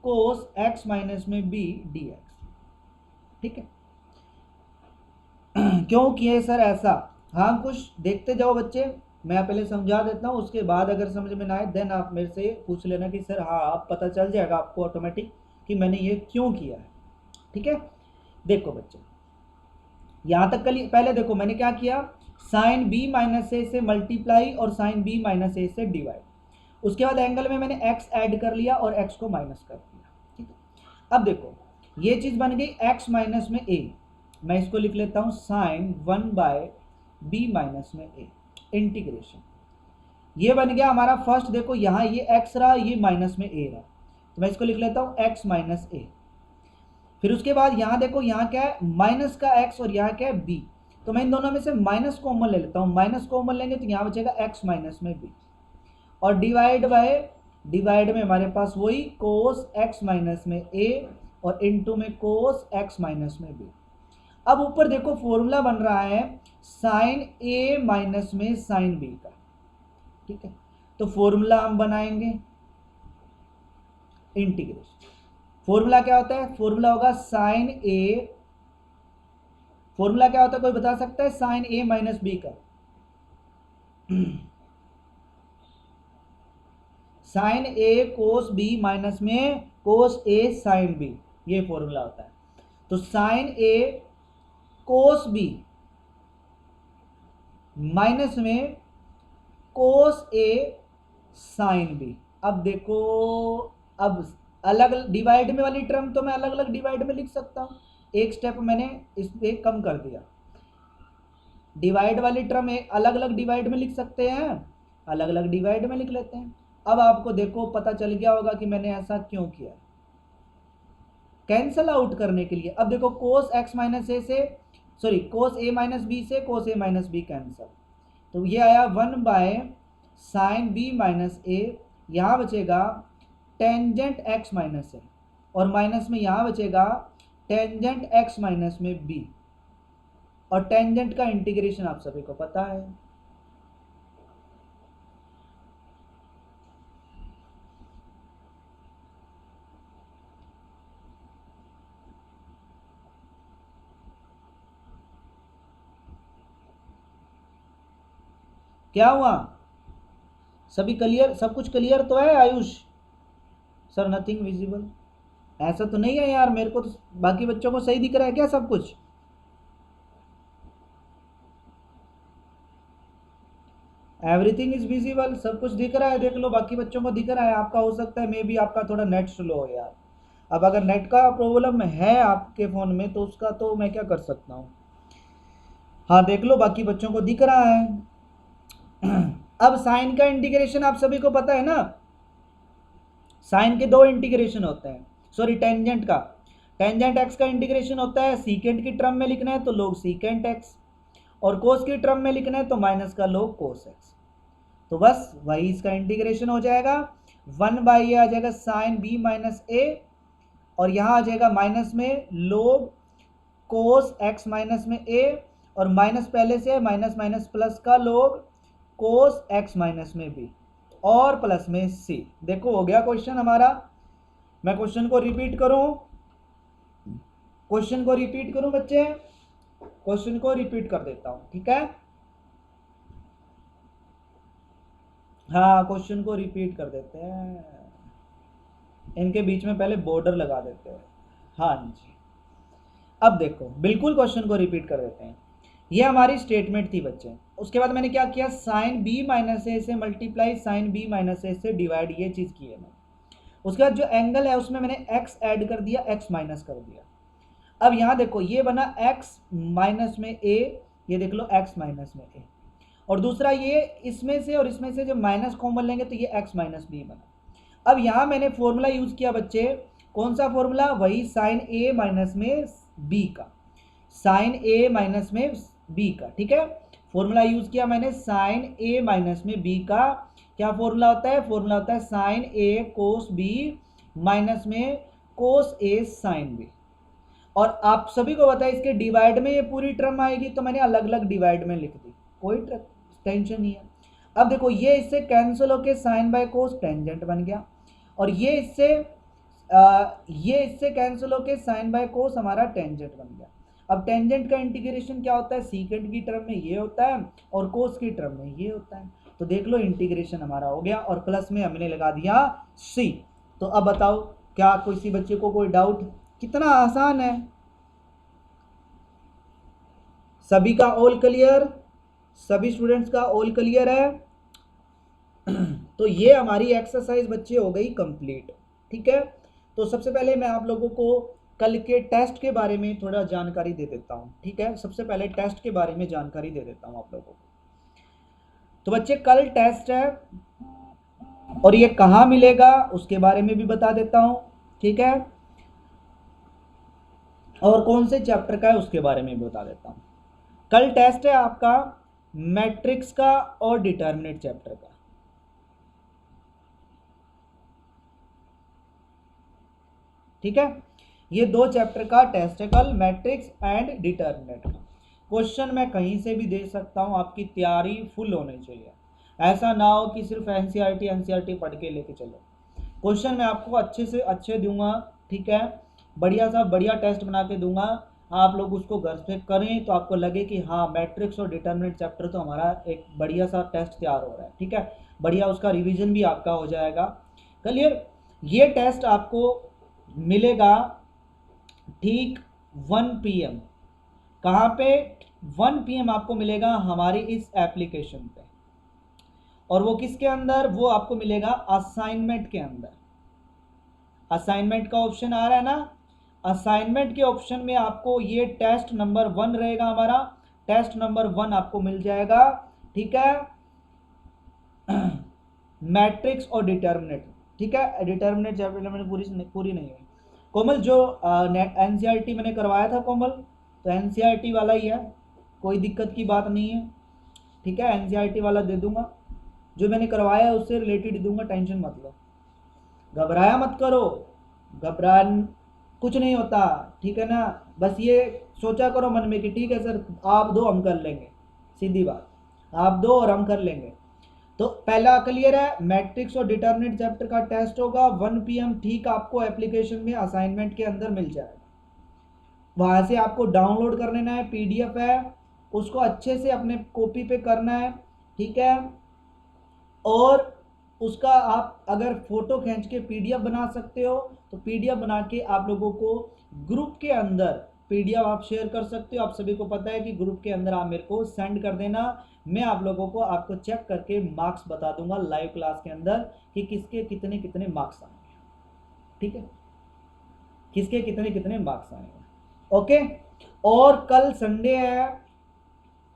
कोस x माइनस में b dx। ठीक है, क्यों किए सर ऐसा, हाँ कुछ देखते जाओ बच्चे, मैं पहले समझा देता हूं, उसके बाद अगर समझ में ना आए देन आप मेरे से पूछ लेना कि सर हाँ, आप पता चल जाएगा आपको ऑटोमेटिक कि मैंने ये क्यों किया है। ठीक है, देखो बच्चे यहां तक पहले देखो मैंने क्या किया, साइन बी माइनस ए से मल्टीप्लाई और साइन बी माइनस ए से डिवाइड, उसके बाद एंगल में मैंने x ऐड कर लिया और x को माइनस कर दिया। ठीक है, अब देखो ये चीज बन गई x माइनस में a, मैं इसको लिख लेता हूं साइन 1 बाय बी माइनस में a इंटीग्रेशन। ये बन गया हमारा फर्स्ट, देखो यहाँ ये x रहा, ये माइनस में a रहा, तो मैं इसको लिख लेता हूँ x माइनस a। फिर उसके बाद यहाँ देखो, यहाँ क्या है माइनस का x और यहाँ क्या है b, तो मैं इन दोनों में से माइनस कॉमन ले लेता हूँ, माइनस कॉमन लेंगे तो यहाँ बचेगा x माइनस में b, और डिवाइड बाय, डिवाइड में हमारे पास वही कोस x माइनस में a और इनटू में कोस x माइनस में b। अब ऊपर देखो फॉर्मूला बन रहा है साइन a माइनस में साइन b का, ठीक है। तो फॉर्मूला हम बनाएंगे इंटीग्रेशन। फॉर्मूला क्या होता है, फॉर्मूला होगा साइन a, फॉर्मूला क्या होता है कोई बता सकता है साइन a माइनस b का? Sine a cos b minus में कोस a साइन b, ये फॉर्मूला होता है। तो sine a cos b minus में कोस a साइन b। अब देखो, अब अलग डिवाइड में वाली टर्म तो मैं अलग अलग डिवाइड में लिख सकता हूँ, एक स्टेप मैंने इस पे कम कर दिया। डिवाइड वाली टर्म एक अलग अलग डिवाइड में लिख सकते हैं, अलग अलग डिवाइड में लिख लेते हैं। अब आपको देखो पता चल गया होगा कि मैंने ऐसा क्यों किया, कैंसल आउट करने के लिए। अब देखो कोस x माइनस ए से, sorry cos a minus B से cos a minus B cancel, तो ये आया 1 by sine b minus a, यहाँ बचेगा टेंजेंट x माइनस a, और माइनस में यहाँ बचेगा टेंजेंट x माइनस में b, और टेंजेंट का इंटीग्रेशन आप सभी को पता है। क्या हुआ, सभी क्लियर, सब कुछ क्लियर तो है आयुष? सर नथिंग विजिबल, ऐसा तो नहीं है यार, मेरे को तो बाकी बच्चों को सही दिख रहा है क्या सब कुछ? एवरीथिंग इज विजिबल, सब कुछ दिख रहा है, देख लो बाकी बच्चों को दिख रहा है, आपका हो सकता है मे बी आपका थोड़ा नेट स्लो हो यार। अब अगर नेट का प्रॉब्लम है आपके फ़ोन में तो उसका तो मैं क्या कर सकता हूँ। हाँ देख लो बाकी बच्चों को दिख रहा है। अब साइन का इंटीग्रेशन आप सभी को पता है ना, साइन के दो इंटीग्रेशन होते हैं, सॉरी टेंजेंट का, टेंजेंट एक्स का इंटीग्रेशन होता है सीकेंट की टर्म में लिखना है तो लोग सीकेंट एक्स, और कोस की टर्म में लिखना है तो माइनस का लोग कोस एक्स। तो बस वही इसका इंटीग्रेशन हो जाएगा, 1 बाई ये आ जाएगा साइन बी माइनस ए, और यहाँ आ जाएगा माइनस में लोग कोस एक्स माइनस में ए, और माइनस पहले से माइनस माइनस प्लस का लोग कोस एक्स माइनस में बी, और प्लस में सी। देखो हो गया क्वेश्चन हमारा। मैं क्वेश्चन को रिपीट करूं, क्वेश्चन को रिपीट करूं बच्चे, क्वेश्चन को रिपीट कर देता हूं, ठीक है। हाँ क्वेश्चन को रिपीट कर देते हैं, इनके बीच में पहले बॉर्डर लगा देते हैं। हाँ जी, अब देखो बिल्कुल क्वेश्चन को रिपीट कर देते हैं। ये हमारी स्टेटमेंट थी बच्चे, उसके बाद मैंने क्या किया, साइन बी माइनस ए से multiply sine B minus A से डिवाइड, ये चीज़ की है मैंने। उसके बाद जो एंगल है उसमें मैंने x ऐड कर दिया, x माइनस कर दिया। अब यहाँ देखो ये बना x माइनस में a, ये देख लो x माइनस में a, और दूसरा ये इसमें से और इसमें से जब माइनस कॉमन लेंगे तो ये x माइनस बी बना। अब यहाँ मैंने फॉर्मूला यूज़ किया बच्चे, कौन सा फॉर्मूला, वही साइन a माइनस में b का, साइन a माइनस में b का, ठीक है। फॉर्मूला यूज़ किया मैंने साइन a माइनस में b का, क्या फॉर्मूला होता है, फॉर्मूला होता है sine a cos b minus में कोस a साइन b। और आप सभी को पता है इसके डिवाइड में ये पूरी टर्म आएगी, तो मैंने अलग अलग डिवाइड में लिख दी, कोई टेंशन नहीं है। अब देखो ये इससे कैंसिल होके साइन बाय कोस टेंजेंट बन गया, और ये इससे कैंसिल होके साइन बाय कोस हमारा टेंजेंट बन गया। अब टेंजेंट का इंटीग्रेशन क्या होता है, सीकेंट की टर्म में ये होता है और कोस की टर्म में ये होता है। तो देख लो इंटीग्रेशन हमारा हो गया, और प्लस में हमने लगा दिया सी। तो अब बताओ क्या किसी बच्चे को कोई डाउट, कितना आसान है, सभी का ऑल क्लियर, सभी स्टूडेंट्स का ऑल क्लियर है। तो ये हमारी एक्सरसाइज बच्चे हो गई कंप्लीट, ठीक है। तो सबसे पहले मैं आप लोगों को कल के टेस्ट के बारे में थोड़ा जानकारी दे देता हूँ, ठीक है। सबसे पहले टेस्ट के बारे में जानकारी दे देता हूँ आप लोगों को। तो बच्चे कल टेस्ट है और ये कहाँ मिलेगा उसके बारे में भी बता देता हूँ, ठीक है, और कौन से चैप्टर का है उसके बारे में भी बता देता हूँ। कल टेस्ट है आपका मैट्रिक्स का और डिटर्मिनेंट चैप्टर का, ठीक है। ये दो चैप्टर का टेस्ट है कल, मैट्रिक्स एंड डिटर्मिनेंट का। क्वेश्चन मैं कहीं से भी दे सकता हूँ, आपकी तैयारी फुल होनी चाहिए। ऐसा ना हो कि सिर्फ एनसीईआरटी पढ़ के लेके चलो। क्वेश्चन मैं आपको अच्छे से अच्छे दूंगा, ठीक है, बढ़िया सा बढ़िया टेस्ट बना के दूंगा। आप लोग उसको घर पे करें तो आपको लगे कि हाँ मैट्रिक्स और डिटर्मिनेंट चैप्टर तो हमारा एक बढ़िया सा टेस्ट तैयार हो रहा है, ठीक है, बढ़िया उसका रिवीजन भी आपका हो जाएगा। क्लियर। ये टेस्ट आपको मिलेगा ठीक 1 PM। कहाँ पे? 1 PM आपको मिलेगा हमारी इस एप्लीकेशन पे। और वो किसके अंदर? वो आपको मिलेगा असाइनमेंट के अंदर। असाइनमेंट का ऑप्शन आ रहा है ना, असाइनमेंट के ऑप्शन में आपको ये टेस्ट नंबर 1 रहेगा हमारा, टेस्ट नंबर 1 आपको मिल जाएगा, ठीक है, मैट्रिक्स और डिटर्मिनेंट, ठीक है। डिटर्मिनेंट चैप्टर मैंने पूरी नहीं हुई कोमल, जो एनसीईआरटी मैंने करवाया था कोमल, तो एनसीईआरटी वाला ही है, कोई दिक्कत की बात नहीं है, ठीक है, एनसीईआरटी वाला दे दूंगा, जो मैंने करवाया है उससे रिलेटेड दूंगा, टेंशन मत लो, घबराया मत करो, घबरान कुछ नहीं होता, ठीक है ना। बस ये सोचा करो मन में कि ठीक है सर आप दो हम कर लेंगे, सीधी बात, आप दो और हम कर लेंगे। तो पहला क्लियर है, मैट्रिक्स और डिटर्मिनेंट चैप्टर का टेस्ट होगा 1 PM, ठीक आपको एप्लीकेशन में असाइनमेंट के अंदर मिल जाएगा। वहां से आपको डाउनलोड कर लेना है, PDF है, उसको अच्छे से अपने कॉपी पे करना है, ठीक है। और उसका आप अगर फोटो खींच के PDF बना सकते हो तो PDF बना के आप लोगों को ग्रुप के अंदर PDF आप शेयर कर सकते हो। आप सभी को पता है कि ग्रुप के अंदर आप मेरे को सेंड कर देना, मैं आप लोगों को आपको चेक करके मार्क्स बता दूंगा लाइव क्लास के अंदर कि किसके कितने कितने मार्क्स आएंगे, ठीक है, किसके कितने कितने मार्क्स आएंगे, ओके। और कल संडे है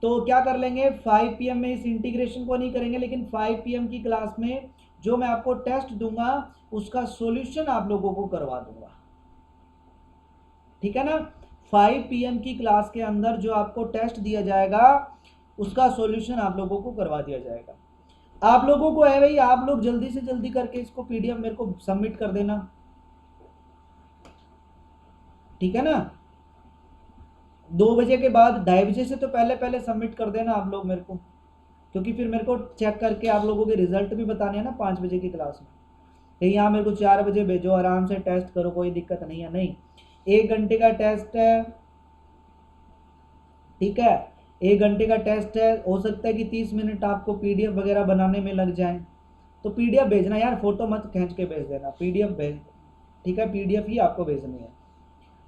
तो क्या कर लेंगे, 5 PM में इस इंटीग्रेशन को नहीं करेंगे, लेकिन 5 PM की क्लास में जो मैं आपको टेस्ट दूंगा उसका सॉल्यूशन आप लोगों को करवा दूंगा, ठीक है ना। 5 PM की क्लास के अंदर जो आपको टेस्ट दिया जाएगा उसका सॉल्यूशन आप लोगों को करवा दिया जाएगा। आप लोगों को है भाई, आप लोग जल्दी से जल्दी करके इसको PDF मेरे को सबमिट कर देना, ठीक है ना। 2 बजे के बाद, 2:30 से तो पहले पहले सबमिट कर देना आप लोग मेरे को, क्योंकि फिर मेरे को चेक करके आप लोगों के रिजल्ट भी बताने हैं ना 5 बजे की क्लास में। कहीं यहाँ मेरे को 4 बजे भेजो आराम से टेस्ट करो, कोई दिक्कत नहीं है, नहीं, 1 घंटे का टेस्ट है, ठीक है, 1 घंटे का टेस्ट है, हो सकता है कि 30 मिनट आपको PDF वगैरह बनाने में लग जाए, तो PDF भेजना यार, फोटो मत खींच के भेज देना, PDF भेज, ठीक है, PDF ही आपको भेजनी है,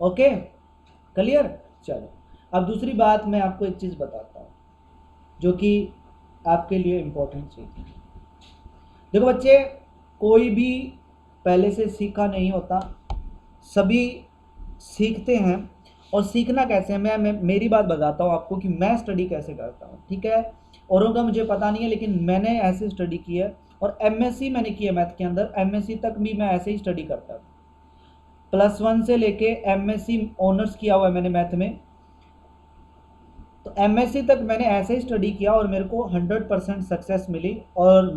ओके, क्लियर। चलो अब दूसरी बात मैं आपको एक चीज़ बताता हूँ जो कि आपके लिए इम्पोर्टेंट चीज़ है। देखो बच्चे, कोई भी पहले से सीखा नहीं होता, सभी सीखते हैं। और सीखना कैसे है, मैं मेरी बात बताता हूँ आपको कि मैं स्टडी कैसे करता हूँ, ठीक है, औरों का मुझे पता नहीं है, लेकिन मैंने ऐसे स्टडी की है। और MSc मैंने की है मैथ के अंदर, MSc तक भी मैं ऐसे ही स्टडी करता था, +1 से लेके MSc ऑनर्स किया हुआ है मैंने मैथ में। तो MSc तक मैंने ऐसे ही स्टडी किया और मेरे को 100% सक्सेस मिली। और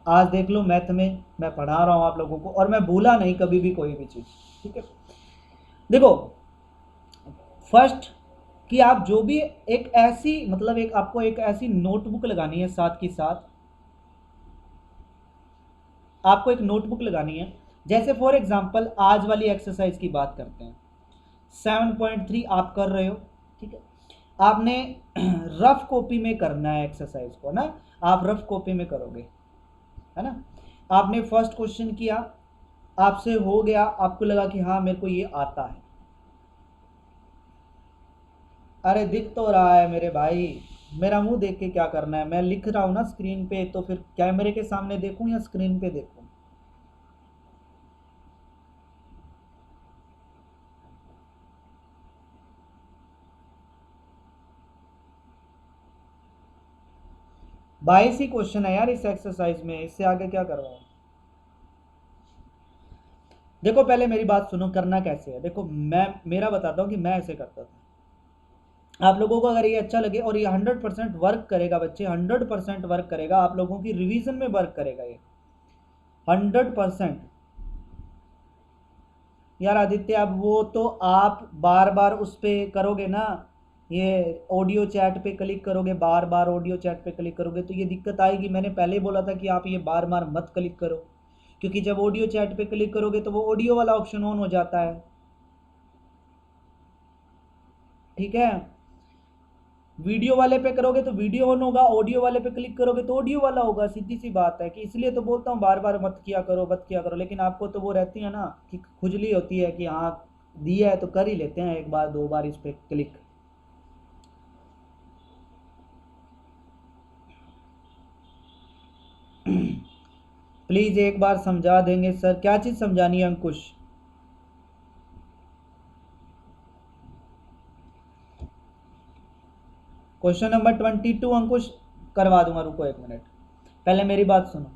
आज देख लो मैथ में मैं पढ़ा रहा हूँ आप लोगों को, और मैं भूला नहीं कभी भी कोई भी चीज़, ठीक है। देखो फर्स्ट कि आप जो भी एक ऐसी मतलब एक आपको एक ऐसी नोटबुक लगानी है, साथ की साथ आपको एक नोटबुक लगानी है। जैसे फॉर एग्जांपल आज वाली एक्सरसाइज की बात करते हैं, 7.3 आप कर रहे हो, ठीक है, आपने रफ कॉपी में करना है एक्सरसाइज को ना, आप रफ कॉपी में करोगे, है ना। आपने फर्स्ट क्वेश्चन किया, आपसे हो गया, आपको लगा कि हाँ मेरे को ये आता है, अरे दिख तो रहा है मेरे भाई, मेरा मुंह देख के क्या करना है, मैं लिख रहा हूँ ना स्क्रीन पे, तो फिर कैमरे के सामने देखूँ या स्क्रीन पे देखूँ। 22 ही क्वेश्चन है यार इस एक्सरसाइज में, इससे आगे क्या करवाऊं। देखो पहले मेरी बात सुनो, करना कैसे है। देखो मैं मेरा बताता हूँ कि मैं ऐसे करता था। आप लोगों को अगर ये अच्छा लगे और ये 100% वर्क करेगा बच्चे, 100% वर्क करेगा, आप लोगों की रिवीजन में वर्क करेगा ये 100%। यार आदित्य, अब वो तो आप बार बार उस पर करोगे ना, ये ऑडियो चैट पे क्लिक करोगे, बार बार ऑडियो चैट पे क्लिक करोगे तो ये दिक्कत आएगी। मैंने पहले ही बोला था कि आप ये बार बार मत क्लिक करो, क्योंकि जब ऑडियो चैट पे क्लिक करोगे तो वो ऑडियो वाला ऑप्शन ऑन हो जाता है, ठीक है। वीडियो वाले पे करोगे तो वीडियो ऑन होगा, ऑडियो वाले पे क्लिक करोगे तो ऑडियो वाला होगा, सीधी सी बात है। कि इसलिए तो बोलता हूँ बार बार मत किया करो, मत किया करो। लेकिन आपको तो वो रहती है ना कि खुजली होती है कि हाँ दिया है तो कर ही लेते हैं, एक बार दो बार इस पे क्लिक। प्लीज एक बार समझा देंगे सर, क्या चीज समझानी है अंकुश। क्वेश्चन नंबर 22 अंकुश करवा दूंगा, रुको एक मिनट, पहले मेरी बात सुनो।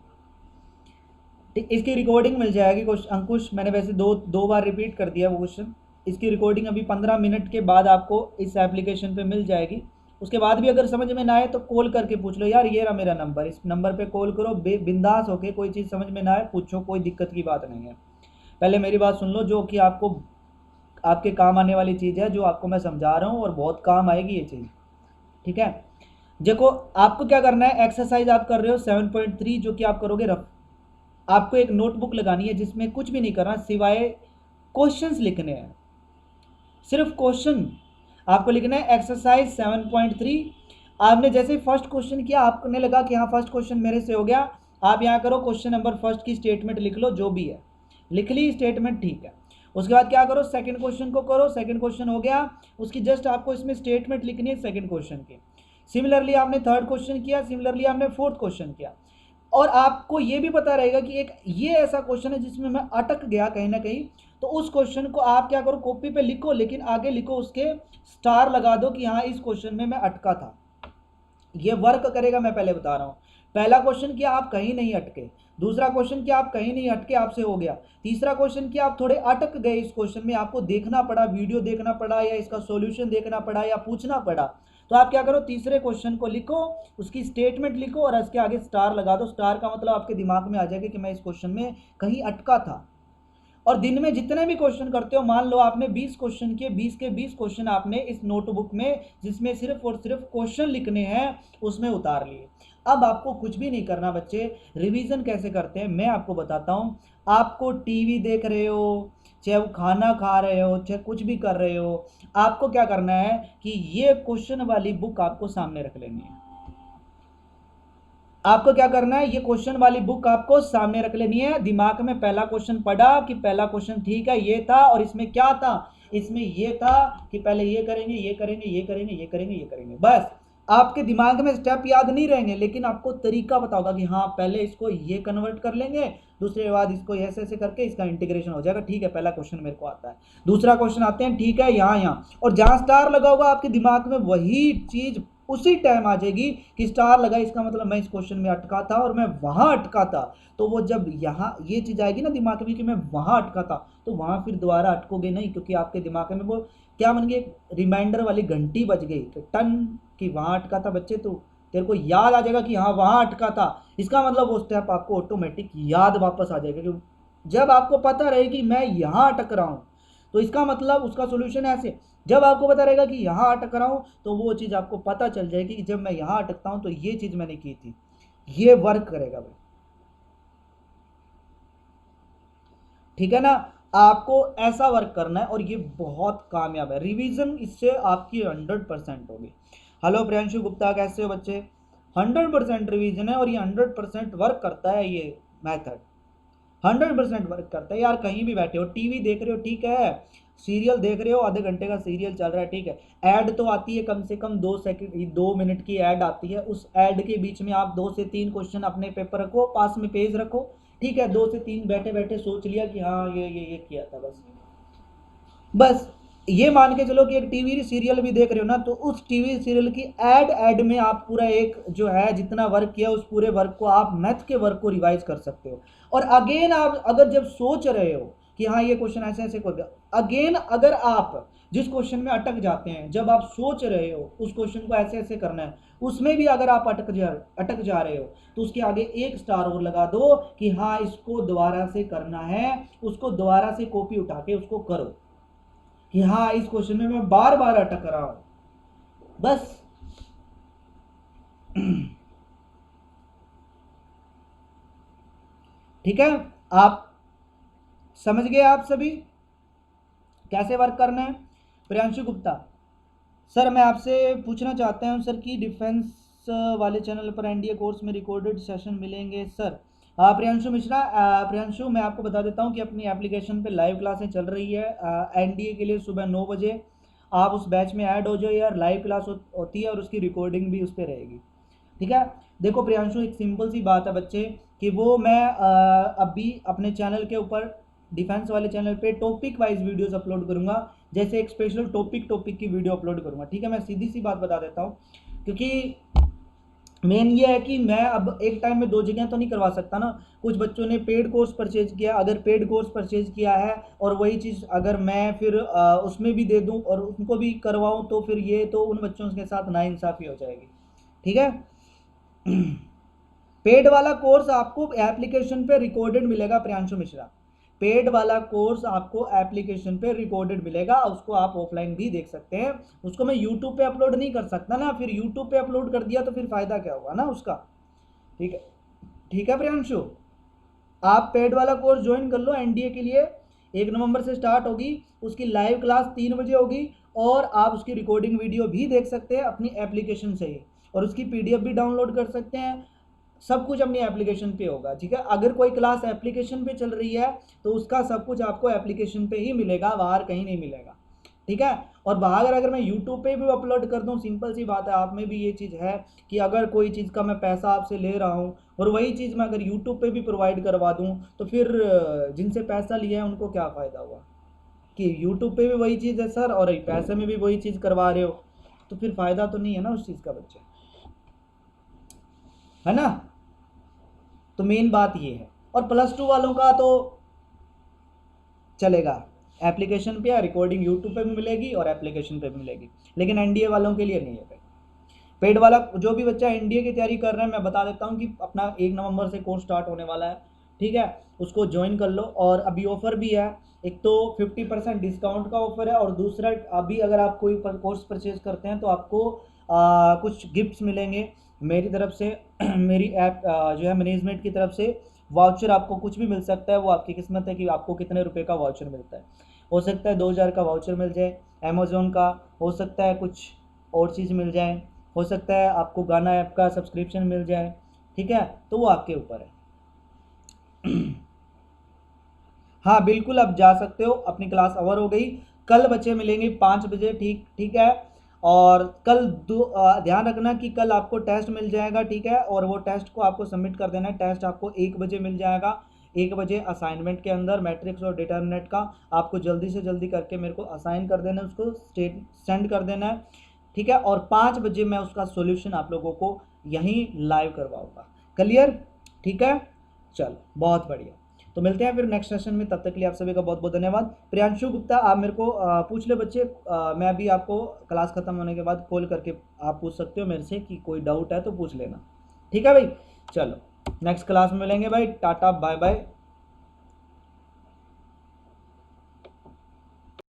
इसकी रिकॉर्डिंग मिल जाएगी अंकुश, मैंने वैसे दो दो बार रिपीट कर दिया वो क्वेश्चन। इसकी रिकॉर्डिंग अभी 15 मिनट के बाद आपको इस एप्लीकेशन पे मिल जाएगी। उसके बाद भी अगर समझ में ना आए तो कॉल करके पूछ लो, यार ये रहा मेरा नंबर, इस नंबर पे कॉल करो, बिंदास होके, कोई चीज़ समझ में ना आए पूछो, कोई दिक्कत की बात नहीं है। पहले मेरी बात सुन लो, जो कि आपको आपके काम आने वाली चीज़ है, जो आपको मैं समझा रहा हूँ और बहुत काम आएगी ये चीज़, ठीक है। देखो आपको क्या करना है, एक्सरसाइज आप कर रहे हो 7.3 जो कि आप करोगे रफ। आपको एक नोटबुक लगानी है जिसमें कुछ भी नहीं करना सिवाय क्वेश्चंस लिखने हैं, सिर्फ क्वेश्चन आपको लिखना है। एक्सरसाइज 7.3 आपने जैसे फर्स्ट क्वेश्चन किया, आपने लगा कि हाँ फर्स्ट क्वेश्चन मेरे से हो गया, आप यहाँ करो क्वेश्चन नंबर फर्स्ट की स्टेटमेंट लिख लो, जो भी है लिख ली स्टेटमेंट, ठीक है। उसके बाद क्या करो, सेकंड क्वेश्चन को करो, सेकंड क्वेश्चन हो गया, उसकी जस्ट आपको इसमें स्टेटमेंट लिखनी है सेकंड क्वेश्चन की। सिमिलरली आपने थर्ड क्वेश्चन किया, सिमिलरली आपने फोर्थ क्वेश्चन किया। और आपको ये भी पता रहेगा कि एक ये ऐसा क्वेश्चन है जिसमें मैं अटक गया कहीं ना कहीं, तो उस क्वेश्चन को आप क्या करो, कॉपी पे लिखो, लेकिन आगे लिखो उसके स्टार लगा दो कि हाँ इस क्वेश्चन में मैं अटका था। ये वर्क करेगा, मैं पहले बता रहा हूँ। पहला क्वेश्चन किया आप कहीं नहीं अटके, दूसरा क्वेश्चन किया आप कहीं नहीं अटके, आपसे हो गया। तीसरा क्वेश्चन किया आप थोड़े अटक गए इस क्वेश्चन में, आपको देखना पड़ा, वीडियो देखना पड़ा, या इसका सॉल्यूशन देखना पड़ा, या पूछना पड़ा। तो आप क्या करो, तीसरे क्वेश्चन को लिखो, उसकी स्टेटमेंट लिखो और उसके आगे स्टार लगा दो। स्टार का मतलब आपके दिमाग में आ जाएगा कि मैं इस क्वेश्चन में कहीं अटका था। और दिन में जितने भी क्वेश्चन करते हो, मान लो आपने 20 क्वेश्चन किए, 20 के 20 क्वेश्चन आपने इस नोटबुक में, जिसमें सिर्फ और सिर्फ क्वेश्चन लिखने हैं, उसमें उतार लिए। अब आपको कुछ भी नहीं करना बच्चे। रिवीजन कैसे करते हैं मैं आपको बताता हूँ। आपको टीवी देख रहे हो, चाहे वो खाना खा रहे हो, चाहे कुछ भी कर रहे हो, आपको क्या करना है कि ये क्वेश्चन वाली बुक आपको सामने रख लेनी है। आपको क्या करना है, ये क्वेश्चन वाली बुक आपको सामने रख लेनी है। दिमाग में पहला क्वेश्चन पढ़ा कि पहला क्वेश्चन ठीक है ये था, और इसमें क्या था, इसमें ये था कि पहले ये करेंगे, ये करेंगे, ये करेंगे, ये करेंगे, ये करेंगे। बस आपके दिमाग में स्टेप याद नहीं रहेंगे, लेकिन आपको तरीका पता होगा कि हाँ पहले इसको ये कन्वर्ट कर लेंगे, दूसरे बाद इसको ऐसे ऐसे करके इसका इंटीग्रेशन हो जाएगा। ठीक है, पहला क्वेश्चन मेरे को आता है, दूसरा क्वेश्चन आते हैं, ठीक है यहाँ यहाँ, और जहाँ स्टार लगा होगा आपके दिमाग में वही चीज उसी टाइम आ जाएगी कि स्टार लगा, इसका मतलब मैं इस क्वेश्चन में अटका था और मैं वहां अटका था। तो वो जब यहाँ ये चीज आएगी ना दिमाग में कि मैं वहां अटका था, तो वहां फिर दोबारा अटकोगे नहीं, क्योंकि आपके दिमाग में वो क्या बन गई, रिमाइंडर वाली घंटी बज गई कि टन कि वहां अटका था बच्चे, तो तेरे को याद आ जाएगा कि हाँ वहां अटका था। इसका मतलब वो स्टेप आपको ऑटोमेटिक याद वापस आ जाएगा। कि जब आपको पता रहे कि मैं यहाँ अटक रहा हूँ, तो इसका मतलब उसका सोल्यूशन ऐसे, जब आपको पता रहेगा कि यहाँ अटक रहा हूँ, तो वो चीज़ आपको पता चल जाएगी कि जब मैं यहाँ अटकता हूँ तो ये चीज़ मैंने की थी। ये वर्क करेगा भाई, ठीक है ना। आपको ऐसा वर्क करना है और ये बहुत कामयाब है। रिवीजन इससे आपकी 100% होगी। हेलो प्रियांशु गुप्ता, कैसे हो बच्चे। 100% रिवीजन है और ये 100% वर्क करता है। ये मेथड 100% वर्क करता है यार। कहीं भी बैठे हो, टीवी देख रहे हो, ठीक है, सीरियल देख रहे हो, आधे घंटे का सीरियल चल रहा है, ठीक है, ऐड तो आती है कम से कम 2 सेकंड 2 मिनट की ऐड आती है। उस ऐड के बीच में आप 2 से 3 क्वेश्चन अपने पेपर रखो, पास में पेज रखो, ठीक है, 2 से 3 बैठे बैठे सोच लिया कि हाँ ये किया था, बस बस ये मान के चलो कि एक टीवी सीरियल भी देख रहे हो ना, तो उस टीवी सीरियल की ऐड में आप पूरा एक जो है जितना वर्क किया उस पूरे वर्क को आप मैथ के वर्क को रिवाइज कर सकते हो। और अगेन आप अगर जब सोच रहे हो कि हाँ ये क्वेश्चन ऐसे ऐसे कर, अगेन अगर आप जिस क्वेश्चन में अटक जाते हैं, जब आप सोच रहे हो उस क्वेश्चन को ऐसे ऐसे करना है, उसमें भी अगर आप अटक जा रहे हो तो उसके आगे एक स्टार और लगा दो कि हाँ इसको दोबारा से करना है, उसको दोबारा से कॉपी उठा के उसको करो कि हाँ इस क्वेश्चन में मैं बार बार अटक रहा हूं बस। ठीक है, आप समझ गए आप सभी कैसे वर्क करना है। प्रियांशु गुप्ता सर मैं आपसे पूछना चाहता हूं सर कि डिफेंस वाले चैनल पर एनडीए कोर्स में रिकॉर्डेड सेशन मिलेंगे सर। प्रियांशु मिश्रा, प्रियांशु मैं आपको बता देता हूं कि अपनी एप्लीकेशन पे लाइव क्लासें चल रही है एनडीए के लिए। सुबह 9 बजे आप उस बैच में ऐड हो जाओ यार, लाइव क्लास होती है और उसकी रिकॉर्डिंग भी उस पर रहेगी। ठीक है, देखो प्रियांशु एक सिंपल सी बात है बच्चे कि वो मैं अभी अपने चैनल के ऊपर डिफेंस वाले चैनल पे टॉपिक वाइज वीडियोस अपलोड करूंगा, जैसे एक स्पेशल टॉपिक की वीडियो अपलोड करूंगा। ठीक है, मैं सीधी सी बात बता देता हूँ, क्योंकि मेन ये है कि मैं अब एक टाइम में 2 जगह तो नहीं करवा सकता ना। कुछ बच्चों ने पेड कोर्स परचेज किया, अगर पेड कोर्स परचेज किया है और वही चीज़ अगर मैं फिर उसमें भी दे दूं और उनको भी करवाऊं तो फिर ये तो उन बच्चों के साथ नाइंसाफ़ी हो जाएगी। ठीक है, पेड वाला कोर्स आपको एप्लीकेशन पे रिकॉर्डेड मिलेगा प्रियांशु मिश्रा, पेड वाला कोर्स आपको एप्लीकेशन पे रिकॉर्डेड मिलेगा, उसको आप ऑफलाइन भी देख सकते हैं। उसको मैं यूट्यूब पे अपलोड नहीं कर सकता ना, फिर यूट्यूब पे अपलोड कर दिया तो फिर फ़ायदा क्या होगा ना उसका। ठीक है, ठीक है प्रियांशु, आप पेड वाला कोर्स ज्वाइन कर लो एनडीए के लिए। 1 नवंबर से स्टार्ट होगी, उसकी लाइव क्लास 3 बजे होगी और आप उसकी रिकॉर्डिंग वीडियो भी देख सकते हैं अपनी एप्लीकेशन से ही, और उसकी पीडीएफ भी डाउनलोड कर सकते हैं। सब कुछ अपनी एप्लीकेशन पे होगा। ठीक है, अगर कोई क्लास एप्लीकेशन पे चल रही है तो उसका सब कुछ आपको एप्लीकेशन पे ही मिलेगा, बाहर कहीं नहीं मिलेगा। ठीक है, और बाहर अगर मैं यूट्यूब पे भी अपलोड कर दूं, सिंपल सी बात है, आप में भी ये चीज़ है कि अगर कोई चीज़ का मैं पैसा आपसे ले रहा हूं और वही चीज़ मैं अगर यूट्यूब पे भी प्रोवाइड करवा दूं तो फिर जिनसे पैसा लिया है उनको क्या फ़ायदा हुआ कि यूट्यूब पे भी वही चीज़ है सर और पैसे में भी वही चीज़ करवा रहे हो, तो फिर फ़ायदा तो नहीं है ना उस चीज़ का बच्चे, है ना। तो मेन बात ये है। और +2 वालों का तो चलेगा, एप्लीकेशन पे या रिकॉर्डिंग यूट्यूब पे भी मिलेगी और एप्लीकेशन पे भी मिलेगी, लेकिन एनडीए वालों के लिए नहीं है। पेड वाला जो भी बच्चा एनडीए की तैयारी कर रहा है, मैं बता देता हूँ कि अपना 1 नवंबर से कोर्स स्टार्ट होने वाला है। ठीक है, उसको ज्वाइन कर लो, और अभी ऑफर भी है, एक तो 50% डिस्काउंट का ऑफर है और दूसरा अभी अगर आप कोई कोर्स परचेज करते हैं तो आपको कुछ गिफ्ट्स मिलेंगे मेरी तरफ से मेरी ऐप जो है मैनेजमेंट की तरफ से वाउचर आपको कुछ भी मिल सकता है, वो आपकी किस्मत है कि आपको कितने रुपए का वाउचर मिलता है। हो सकता है 2000 का वाउचर मिल जाए अमेज़ोन का, हो सकता है कुछ और चीज़ मिल जाए, हो सकता है आपको गाना ऐप का सब्सक्रिप्शन मिल जाए। ठीक है, तो वो आपके ऊपर है। हाँ बिल्कुल, आप जा सकते हो, अपनी क्लास ओवर हो गई। कल बच्चे मिलेंगे 5 बजे, ठीक ठीक है। और कल ध्यान रखना कि कल आपको टेस्ट मिल जाएगा। ठीक है, और वो टेस्ट को आपको सबमिट कर देना है। टेस्ट आपको 1 बजे मिल जाएगा। 1 बजे असाइनमेंट के अंदर मैट्रिक्स और डिटरमिनेंट का आपको जल्दी से जल्दी करके मेरे को असाइन कर देना है, उसको सेंड कर देना है। ठीक है, और 5 बजे मैं उसका सॉल्यूशन आप लोगों को यहीं लाइव करवाऊंगा। क्लियर? ठीक है, चलो बहुत बढ़िया। तो मिलते हैं फिर नेक्स्ट सेशन में, तब तक के लिए आप सभी का बहुत बहुत धन्यवाद। प्रियांशु गुप्ता आप मेरे को पूछ ले बच्चे, मैं अभी आपको क्लास खत्म होने के बाद कॉल करके आप पूछ सकते हो मेरे से कि कोई डाउट है तो पूछ लेना। ठीक है भाई, चलो नेक्स्ट क्लास में मिलेंगे भाई, टाटा बाय बाय।